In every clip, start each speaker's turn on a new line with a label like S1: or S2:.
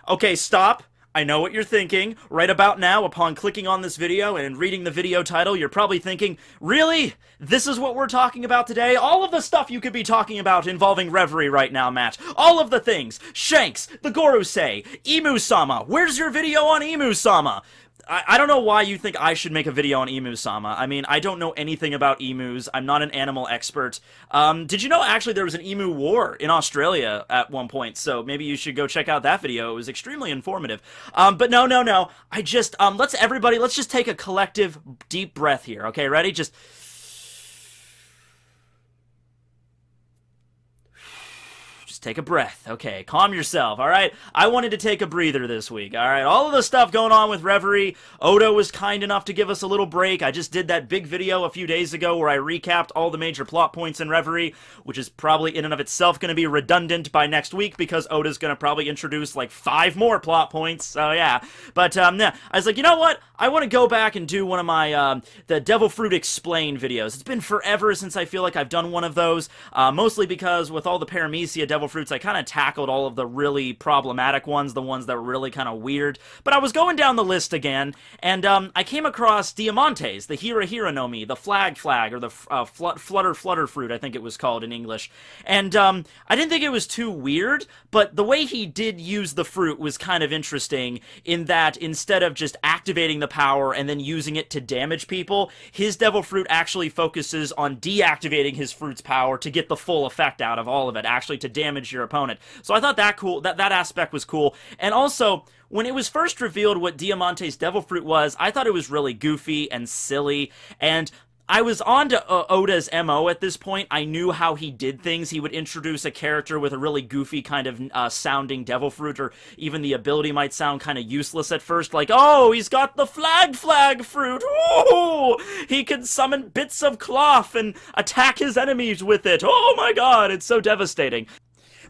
S1: Okay, stop. I know what you're thinking. Right about now, upon clicking on this video and reading the video title, you're probably thinking, really? This is what we're talking about today? All of the stuff you could be talking about involving Reverie right now, Matt. All of the things. Shanks, the Gorosei, Emu-sama. Where's your video on Emu-sama? I don't know why you think I should make a video on Emu-sama. I mean, I don't know anything about emus. I'm not an animal expert. Did you know actually there was an emu war in Australia at one point? So maybe you should go check out that video. It was extremely informative. But no. Let's just take a collective deep breath here. Okay, ready? Just take a breath. Okay, calm yourself, alright? I wanted to take a breather this week, alright? All of the stuff going on with Reverie, Oda was kind enough to give us a little break. I just did that big video a few days ago where I recapped all the major plot points in Reverie, which is probably in and of itself going to be redundant by next week because Oda's going to probably introduce like 5 more plot points, so yeah. But, yeah, I was like, you know what? I want to go back and do one of my, the Devil Fruit Explain videos. It's been forever since I feel like I've done one of those, mostly because with all the Paramecia Devil Fruits, I kind of tackled all of the really problematic ones, the ones that were really kind of weird. But I was going down the list again, and I came across Diamantes, the Hira Hira no Mi, the Flag, or the Flutter Fruit, I think it was called in English. And I didn't think it was too weird, but the way he did use the fruit was kind of interesting in that instead of just activating the power and then using it to damage people, his Devil Fruit actually focuses on deactivating his fruit's power to get the full effect out of all of it, actually to damage your opponent. So I thought that aspect was cool. And also, when it was first revealed what Diamante's Devil Fruit was, I thought it was really goofy and silly, and I was on to Oda's MO at this point. I knew how he did things. He would introduce a character with a really goofy kind of sounding Devil Fruit, or even the ability might sound kind of useless at first, like, oh, he's got the Flag Fruit! Ooh! He can summon bits of cloth and attack his enemies with it! Oh my god, it's so devastating!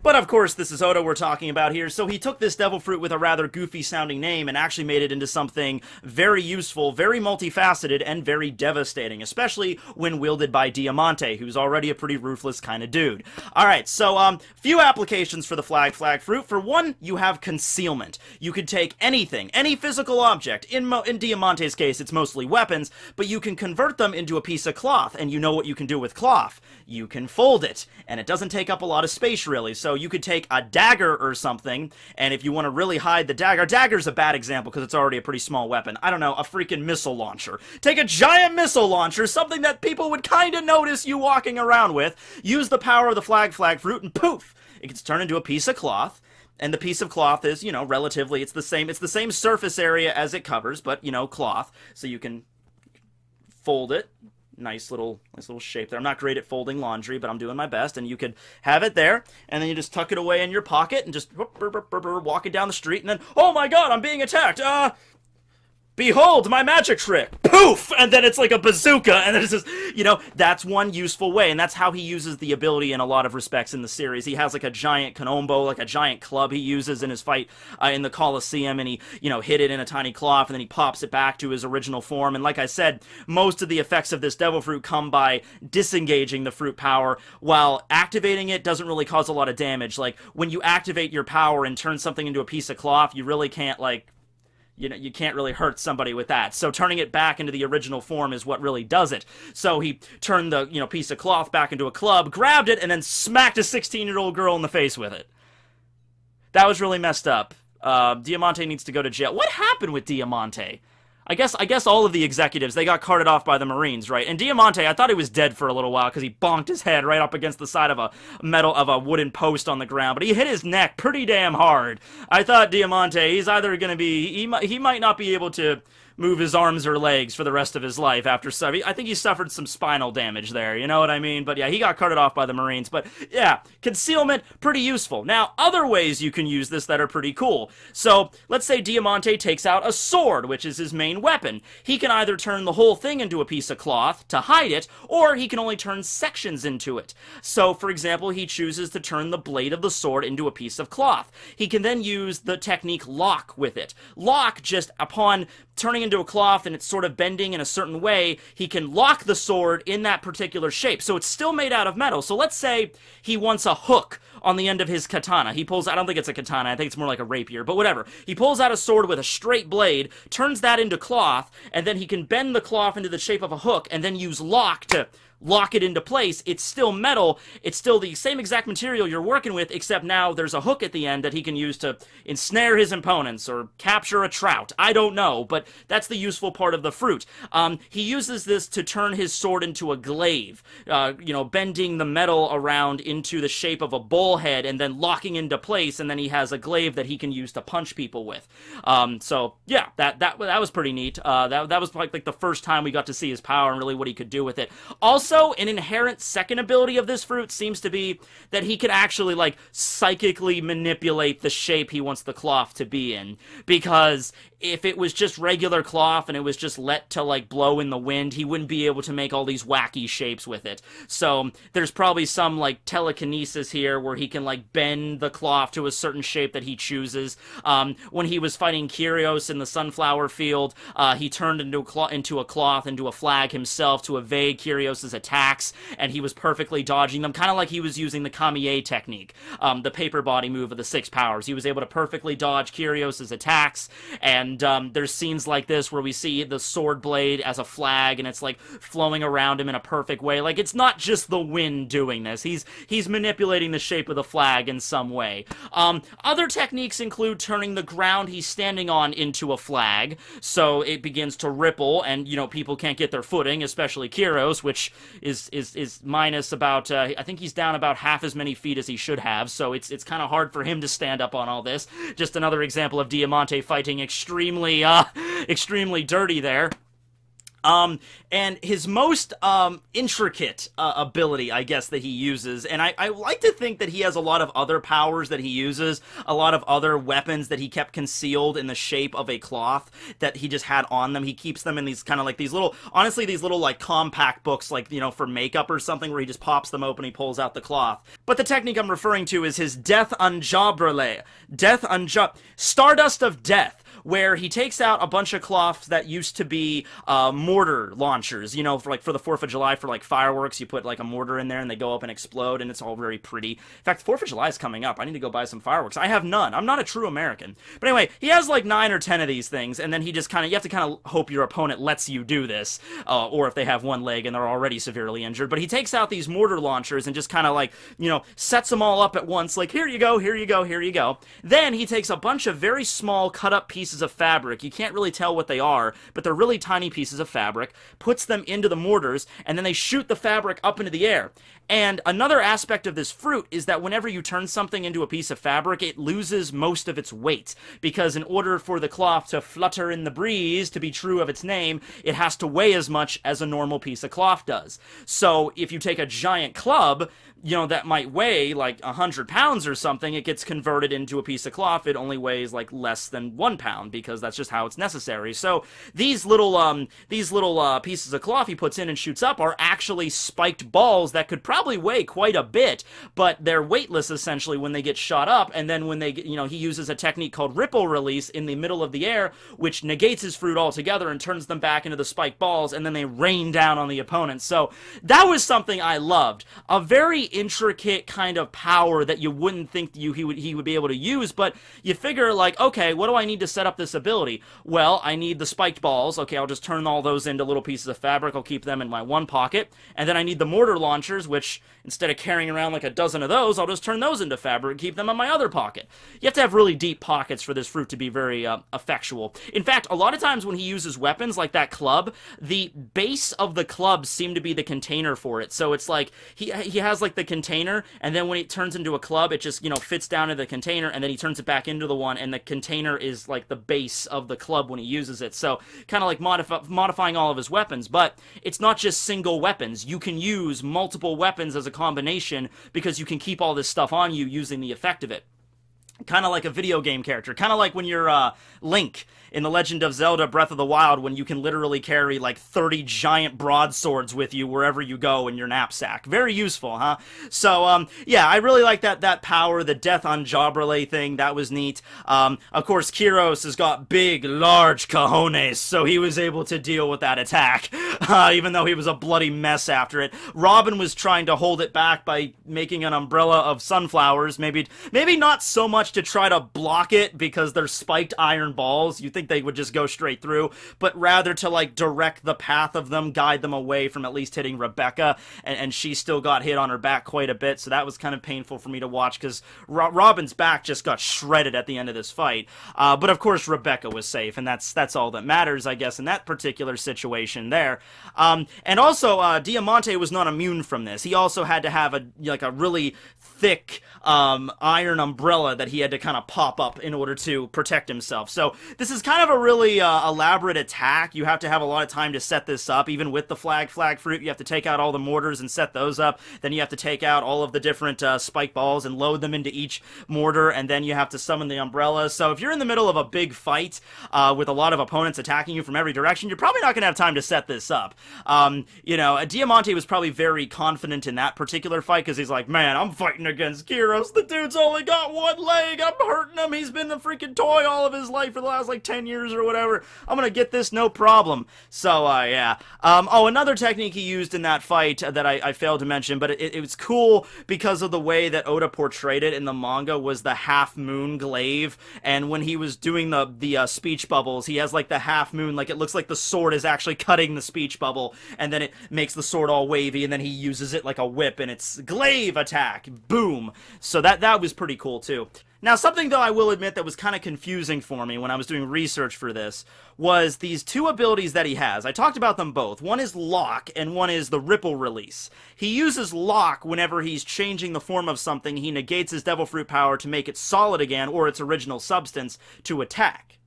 S1: But of course, this is Oda we're talking about here, so he took this Devil Fruit with a rather goofy-sounding name and actually made it into something very useful, very multifaceted, and very devastating, especially when wielded by Diamante, who's already a pretty ruthless kind of dude. Alright, so, few applications for the Flag Fruit. For one, you have concealment. You could take anything, any physical object. In Diamante's case, it's mostly weapons, but you can convert them into a piece of cloth, and you know what you can do with cloth. You can fold it, and it doesn't take up a lot of space, really, so you could take a dagger or something, and if you want to really hide the dagger's a bad example because it's already a pretty small weapon. I don't know, a freaking missile launcher. Take a giant missile launcher, something that people would kind of notice you walking around with, use the power of the Flag Fruit, and poof! It gets turned into a piece of cloth. And the piece of cloth is, you know, relatively, it's the same surface area as it covers, but, you know, cloth. So you can fold it. Nice little shape there. I'm not great at folding laundry, but I'm doing my best. And you could have it there, and then you just tuck it away in your pocket and just walk it down the street, and then, oh my god, I'm being attacked! Behold my magic trick! Poof! And then it's like a bazooka, and then it's just, you know, that's one useful way, and that's how he uses the ability in a lot of respects in the series. He has like a giant kanombo, like a giant club he uses in his fight in the Colosseum, and he, you know, hit it in a tiny cloth, and then he pops it back to his original form, and like I said, most of the effects of this Devil Fruit come by disengaging the fruit power, while activating it doesn't really cause a lot of damage. Like, when you activate your power and turn something into a piece of cloth, you really can't, like, you know, you can't really hurt somebody with that. So turning it back into the original form is what really does it. So he turned the, you know, piece of cloth back into a club, grabbed it, and then smacked a 16-year-old girl in the face with it. That was really messed up. Diamante needs to go to jail. What happened with Diamante? I guess all of the executives, they got carted off by the Marines, right? And Diamante, I thought he was dead for a little while because he bonked his head right up against the side of a wooden post on the ground, but he hit his neck pretty damn hard. I thought Diamante, he's either going to be, he might not be able to move his arms or legs for the rest of his life after I think he suffered some spinal damage there, you know what I mean? But yeah, he got carted off by the Marines. But yeah, concealment, pretty useful. Now, other ways you can use this that are pretty cool. So, let's say Diamante takes out a sword, which is his main weapon. He can either turn the whole thing into a piece of cloth to hide it, or he can only turn sections into it. So, for example, he chooses to turn the blade of the sword into a piece of cloth. He can then use the technique lock with it. Lock, just upon turning into a cloth and it's sort of bending in a certain way, he can lock the sword in that particular shape. So it's still made out of metal. So let's say he wants a hook on the end of his katana. He pulls, I don't think it's a katana, I think it's more like a rapier, but whatever. He pulls out a sword with a straight blade, turns that into cloth, and then he can bend the cloth into the shape of a hook, and then use lock to lock it into place. It's still metal, it's still the same exact material you're working with, except now there's a hook at the end that he can use to ensnare his opponents or capture a trout. I don't know, but that's the useful part of the fruit. He uses this to turn his sword into a glaive, you know, bending the metal around into the shape of a bullhead and then locking into place, and then he has a glaive that he can use to punch people with. So yeah, that was pretty neat. That was like the first time we got to see his power and really what he could do with it. Also, an inherent second ability of this fruit seems to be that he can actually, like, psychically manipulate the shape he wants the cloth to be in. Because if it was just regular cloth and it was just let to, like, blow in the wind, he wouldn't be able to make all these wacky shapes with it. So there's probably some, like, telekinesis here where he can, like, bend the cloth to a certain shape that he chooses. When he was fighting Kyrios in the sunflower field, he turned into a cloth, into a flag himself to evade Kyrios' attacks, and he was perfectly dodging them, kind of like he was using the Kamiye technique, the paper body move of the 6 powers. He was able to perfectly dodge Kyrios' attacks, and there's scenes like this where we see the sword blade as a flag, and it's like flowing around him in a perfect way. Like, it's not just the wind doing this. He's manipulating the shape of the flag in some way. Other techniques include turning the ground he's standing on into a flag, so it begins to ripple, and, you know, people can't get their footing, especially Kyrios, which is minus about, I think he's down about half as many feet as he should have, so it's kind of hard for him to stand up on all this. Just another example of Diamante fighting extremely dirty there. And his most, intricate, ability, I guess, that he uses, and I like to think that he has a lot of other powers that he uses, a lot of other weapons that he kept concealed in the shape of a cloth that he just had on them. He keeps them in these kind of like these little, honestly, these little, like, compact books, like, you know, for makeup or something, where he just pops them open, he pulls out the cloth. But the technique I'm referring to is his Death Enjambrele. Stardust of Death, where he takes out a bunch of cloths that used to be mortar launchers, you know, for the 4th of July, for like fireworks, you put like a mortar in there and they go up and explode, and it's all very pretty. In fact, 4th of July is coming up. I need to go buy some fireworks. I have none. I'm not a true American. But anyway, he has like 9 or 10 of these things, and then he just kind of, you have to kind of hope your opponent lets you do this, or if they have one leg and they're already severely injured. But he takes out these mortar launchers and just kind of like, you know, sets them all up at once, like, here you go, here you go, here you go. Then he takes a bunch of very small cut up pieces of fabric. You can't really tell what they are, but they're really tiny pieces of fabric, puts them into the mortars, and then they shoot the fabric up into the air. And another aspect of this fruit is that whenever you turn something into a piece of fabric, it loses most of its weight, because in order for the cloth to flutter in the breeze, to be true of its name, it has to weigh as much as a normal piece of cloth does. So if you take a giant club, you know, that might weigh like 100 pounds or something, it gets converted into a piece of cloth. It only weighs like less than 1 pound, because that's just how it's necessary. So these little pieces of cloth he puts in and shoots up are actually spiked balls that could probably weigh quite a bit, but they're weightless essentially when they get shot up. And then when they get, you know, he uses a technique called ripple release in the middle of the air, which negates his fruit altogether and turns them back into the spiked balls, and then they rain down on the opponent. So that was something I loved. A very intricate kind of power that you wouldn't think he would be able to use, but you figure, like, okay, what do I need to set up this ability? Well, I need the spiked balls. Okay, I'll just turn all those into little pieces of fabric. I'll keep them in my one pocket. And then I need the mortar launchers, which instead of carrying around like a dozen of those, I'll just turn those into fabric and keep them in my other pocket. You have to have really deep pockets for this fruit to be very effectual. In fact, a lot of times when he uses weapons like that club, the base of the club seem to be the container for it. So it's like he has like the container, and then when it turns into a club, it just, you know, fits down into the container, and then he turns it back into the one, and the container is like the base of the club when he uses it. So kind of like modifying all of his weapons. But it's not just single weapons. You can use multiple weapons as a combination, because you can keep all this stuff on you using the effect of it. kind of like a video game character, kind of like when you're Link in The Legend of Zelda Breath of the Wild, when you can literally carry like 30 giant broadswords with you wherever you go in your knapsack. Very useful, huh? So, yeah, I really like that power, the death on Jawbrelet thing. That was neat. Of course, Kyros has got big, large cojones, so he was able to deal with that attack, even though he was a bloody mess after it. Robin was trying to hold it back by making an umbrella of sunflowers. Maybe not so much to try to block it because they're spiked iron balls. You think they would just go straight through, but rather to like direct the path of them, guide them away from at least hitting Rebecca, and she still got hit on her back quite a bit, so that was kind of painful for me to watch because Robin's back just got shredded at the end of this fight. But of course Rebecca was safe, and that's all that matters, I guess, in that particular situation there. And also Diamante was not immune from this. He also had to have a really thick iron umbrella that he had to kind of pop up in order to protect himself. So this is kind of a really elaborate attack. You have to have a lot of time to set this up. Even with the flag fruit, you have to take out all the mortars and set those up. Then you have to take out all of the different spike balls and load them into each mortar, and then you have to summon the umbrella. So if you're in the middle of a big fight with a lot of opponents attacking you from every direction, you're probably not going to have time to set this up. You know, Diamante was probably very confident in that particular fight because he's like, man, I'm fighting against Kyros. The dude's only got one leg. I'm hurting him. He's been a freaking toy all of his life for the last like 10 years or whatever. I'm gonna get this no problem. So yeah. Oh, another technique he used in that fight that I failed to mention, but it was cool because of the way that Oda portrayed it in the manga, was the half moon glaive. And when he was doing the speech bubbles, he has like the half moon, like it looks like the sword is actually cutting the speech bubble, and then it makes the sword all wavy, and then he uses it like a whip, and it's glaive attack, boom. So that was pretty cool too. Now, something, though, I will admit that was kind of confusing for me when I was doing research for this was these two abilities that he has. I talked about them both. One is Lock, and one is the Ripple Release. He uses Lock whenever he's changing the form of something. He negates his Devil Fruit power to make it solid again, or its original substance, to attack.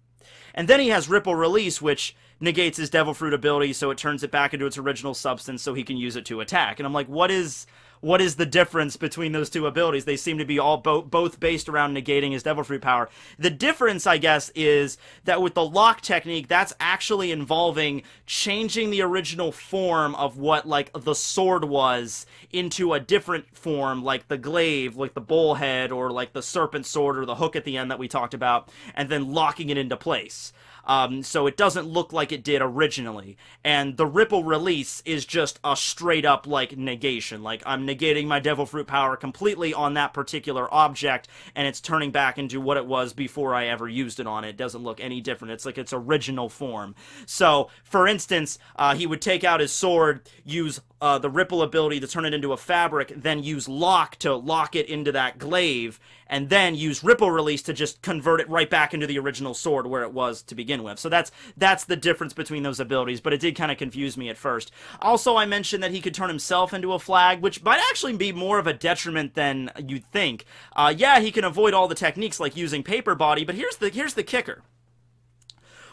S1: And then he has Ripple Release, which negates his Devil Fruit ability, so it turns it back into its original substance so he can use it to attack. And I'm like, what is the difference between those two abilities? They seem to be all both based around negating his Devil Fruit power. The difference, I guess, is that with the Lock technique, that's actually involving changing the original form of what, like, the sword was into a different form, like the glaive, like the bullhead, or like the serpent sword, or the hook at the end that we talked about, and then locking it into place. So it doesn't look like it did originally. And the Ripple Release is just a straight up, like, negation. Like, I'm negating my Devil Fruit power completely on that particular object, and it's turning back into what it was before I ever used it on it. It doesn't look any different. It's like its original form. So, for instance, he would take out his sword, use the Ripple ability to turn it into a fabric, then use Lock to lock it into that glaive, and then use Ripple Release to just convert it right back into the original sword where it was to begin with. So that's the difference between those abilities, but it did kind of confuse me at first. Also, I mentioned that he could turn himself into a flag, which might actually be more of a detriment than you'd think. Yeah, he can avoid all the techniques like using Paper Body, but here's the kicker.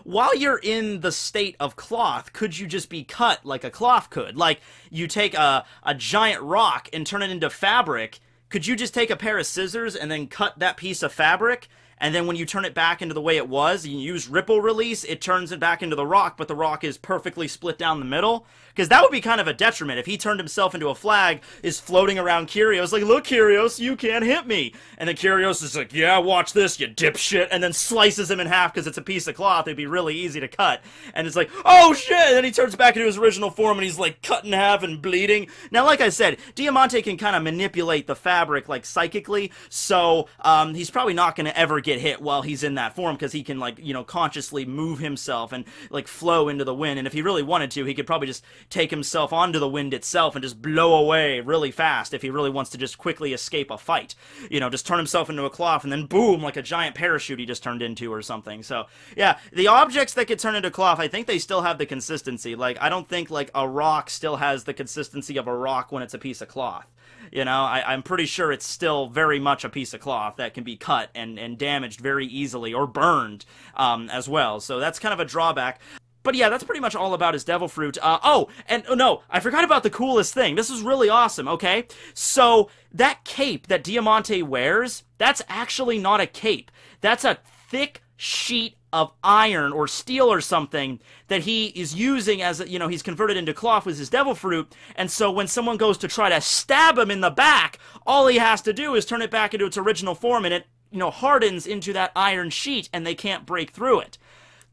S1: While you're in the state of cloth, could you just be cut like a cloth could? Like, you take a giant rock and turn it into fabric. Could you just take a pair of scissors and then cut that piece of fabric? And then when you turn it back into the way it was, you use Ripple Release, it turns it back into the rock, but the rock is perfectly split down the middle. Because that would be kind of a detriment if he turned himself into a flag, is floating around Kyrios, like, look, Kyrios, you can't hit me. And then Kyrios is like, yeah, watch this, you dipshit, and then slices him in half because it's a piece of cloth. It'd be really easy to cut. And it's like, oh, shit, and then he turns back into his original form, and he's, like, cut in half and bleeding. Now, like I said, Diamante can kind of manipulate the fabric, like, psychically, so he's probably not going to ever get hit while he's in that form, because he can, like, you know, consciously move himself and, like, flow into the wind. And if he really wanted to, he could probably just take himself onto the wind itself and just blow away really fast if he really wants to just quickly escape a fight. You know, just turn himself into a cloth and then boom, like a giant parachute he just turned into or something. So, yeah, the objects that get turned into cloth, I think they still have the consistency. Like, I don't think, like, a rock still has the consistency of a rock when it's a piece of cloth. You know, I'm pretty sure it's still very much a piece of cloth that can be cut and damaged very easily, or burned as well. So that's kind of a drawback. But yeah, that's pretty much all about his Devil Fruit. Oh, and no, I forgot about the coolest thing. This is really awesome, okay? So that cape that Diamante wears, that's actually not a cape. That's a thick sheet of iron or steel or something that he is using as, you know, he's converted into cloth with his devil fruit. And so when someone goes to try to stab him in the back, all he has to do is turn it back into its original form, and it, you know, hardens into that iron sheet, and they can't break through it.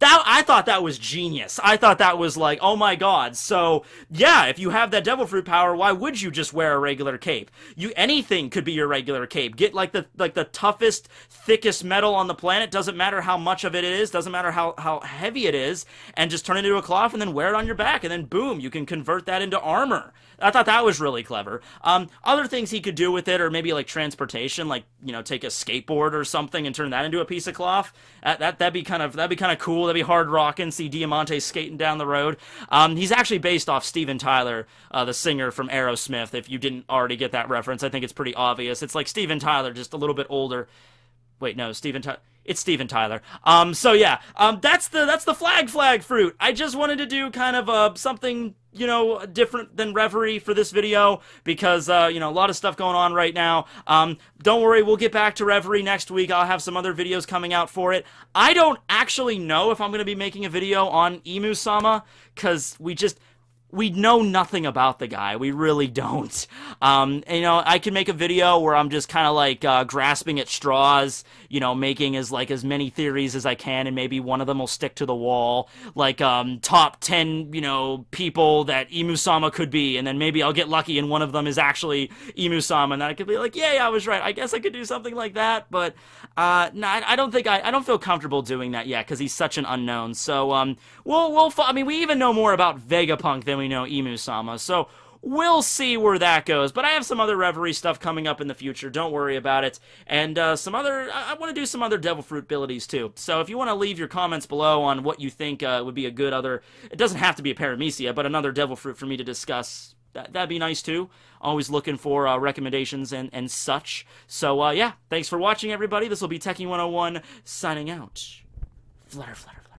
S1: I thought that was genius. I thought that was like, oh my god. So, yeah, if you have that devil fruit power, why would you just wear a regular cape? Anything could be your regular cape. Get like the toughest, thickest metal on the planet, doesn't matter how much of it is, doesn't matter how heavy it is, and just turn it into a cloth and then wear it on your back, and then boom, you can convert that into armor. I thought that was really clever. Other things he could do with it, or maybe like transportation, like, you know, take a skateboard or something and turn that into a piece of cloth. That'd be kind of cool. That'd be hard rocking. See Diamante skating down the road. He's actually based off Steven Tyler, the singer from Aerosmith. If you didn't already get that reference, I think it's pretty obvious. It's like Steven Tyler, just a little bit older. Wait, no, it's Steven Tyler. So yeah, that's the flag fruit. I just wanted to do kind of something, you know, different than Reverie for this video, because, you know, a lot of stuff going on right now. Don't worry, we'll get back to Reverie next week. I'll have some other videos coming out for it. I don't actually know if I'm going to be making a video on Imu-sama, because we know nothing about the guy. We really don't. And, you know, I can make a video where I'm just kind of like grasping at straws, you know, making as many theories as I can, and maybe one of them will stick to the wall. Like top 10, you know, people that Imu-sama could be, and then maybe I'll get lucky and one of them is actually Imu-sama, and then I could be like, yay, I was right. I guess I could do something like that, but no, I don't think I don't feel comfortable doing that yet, because he's such an unknown. So I mean, we even know more about Vegapunk than we know Imu-sama, so we'll see where that goes. But I have some other Reverie stuff coming up in the future, don't worry about it. And I want to do some other Devil Fruit abilities too. So if you want to leave your comments below on what you think would be a good other, it doesn't have to be a Paramecia, but another Devil Fruit for me to discuss, that'd be nice too. Always looking for recommendations and such. So yeah, thanks for watching, everybody. This will be Techie 101 signing out. Flutter, flutter, flutter.